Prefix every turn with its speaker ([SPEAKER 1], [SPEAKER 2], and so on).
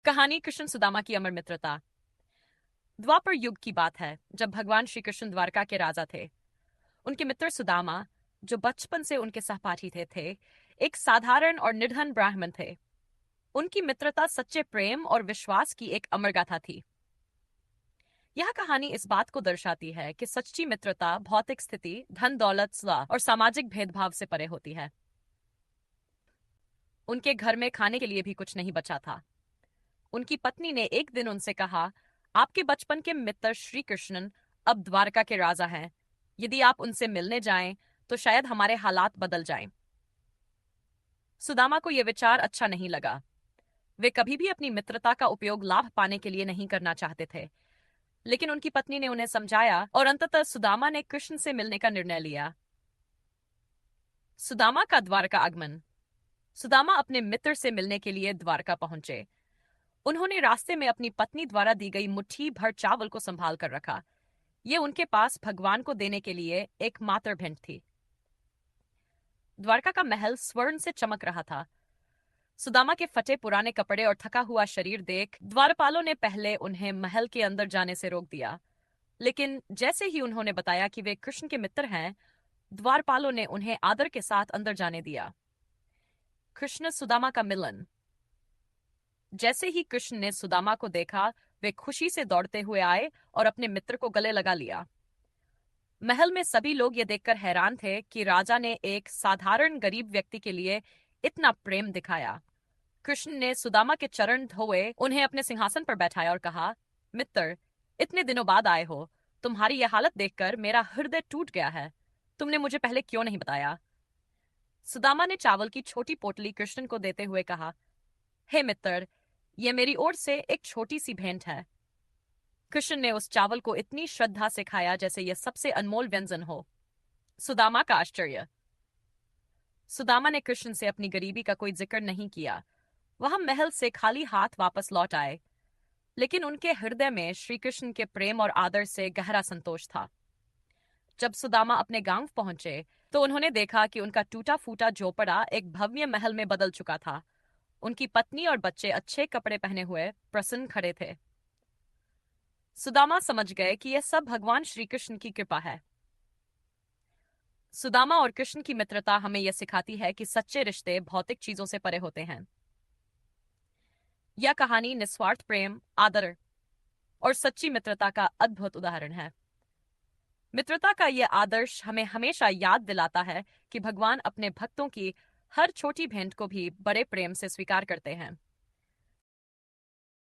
[SPEAKER 1] कहानी कृष्ण सुदामा की अमर मित्रता। द्वापर युग की बात है, जब भगवान श्री कृष्ण द्वारका के राजा थे। उनके मित्र सुदामा, जो बचपन से उनके सहपाठी थे, एक साधारण और निर्धन ब्राह्मण थे। उनकी मित्रता सच्चे प्रेम और विश्वास की एक अमर गाथा थी। यह कहानी इस बात को दर्शाती है कि सच्ची मित्रता भौतिक स्थिति, धन दौलत, स्वा और सामाजिक भेदभाव से परे होती है। उनके घर में खाने के लिए भी कुछ नहीं बचा था। उनकी पत्नी ने एक दिन उनसे कहा, आपके बचपन के मित्र श्री कृष्णन अब द्वारका के राजा हैं। यदि आप उनसे मिलने जाएं तो शायद हमारे हालात बदल जाएं। सुदामा को यह विचार अच्छा नहीं लगा। वे कभी भी अपनी मित्रता का उपयोग लाभ पाने के लिए नहीं करना चाहते थे। लेकिन उनकी पत्नी ने उन्हें समझाया और अंततः सुदामा ने कृष्ण से मिलने का निर्णय लिया। सुदामा का द्वारका आगमन। सुदामा अपने मित्र से मिलने के लिए द्वारका पहुंचे। उन्होंने रास्ते में अपनी पत्नी द्वारा दी गई मुट्ठी भर चावल को संभाल कर रखा। ये उनके पास भगवान को देने के लिए एकमात्र भेंट थी। द्वारका का महल स्वर्ण से चमक रहा था। सुदामा के फटे पुराने कपड़े और थका हुआ शरीर देख द्वारपालों ने पहले उन्हें महल के अंदर जाने से रोक दिया। लेकिन जैसे ही उन्होंने बताया कि वे कृष्ण के मित्र हैं, द्वारपालों ने उन्हें आदर के साथ अंदर जाने दिया। कृष्ण सुदामा का मिलन। जैसे ही कृष्ण ने सुदामा को देखा, वे खुशी से दौड़ते हुए आए और अपने मित्र को गले लगा लिया। महल में सभी लोग ये देखकर हैरान थे कि राजा ने एक साधारण गरीब व्यक्ति के लिए इतना प्रेम दिखाया। कृष्ण ने सुदामा के चरण धोए, उन्हें अपने सिंहासन पर बैठाया और कहा, मित्र, इतने दिनों बाद आए हो। तुम्हारी यह हालत देखकर मेरा हृदय टूट गया है। तुमने मुझे पहले क्यों नहीं बताया? सुदामा ने चावल की छोटी पोटली कृष्ण को देते हुए कहा, हे मित्र, यह मेरी ओर से एक छोटी सी भेंट है। कृष्ण ने उस चावल को इतनी श्रद्धा से खाया जैसे यह सबसे अनमोल व्यंजन हो। सुदामा का आश्चर्य। सुदामा ने कृष्ण से अपनी गरीबी का कोई जिक्र नहीं किया। वह महल से खाली हाथ वापस लौट आए, लेकिन उनके हृदय में श्री कृष्ण के प्रेम और आदर से गहरा संतोष था। जब सुदामा अपने गांव पहुंचे तो उन्होंने देखा कि उनका टूटा फूटा झोपड़ा एक भव्य महल में बदल चुका था। उनकी पत्नी और बच्चे अच्छे कपड़े पहने हुए प्रसन्न खड़े थे। सुदामा समझ गए कि यह सब भगवान श्री कृष्ण की कृपा है। सुदामा और कृष्ण की मित्रता हमें यह सिखाती है कि सच्चे रिश्ते भौतिक चीजों से परे होते हैं। यह कहानी निस्वार्थ प्रेम, आदर और सच्ची मित्रता का अद्भुत उदाहरण है। मित्रता का यह आदर्श हमें हमेशा याद दिलाता है कि भगवान अपने भक्तों की हर छोटी भेंट को भी बड़े प्रेम से स्वीकार करते हैं।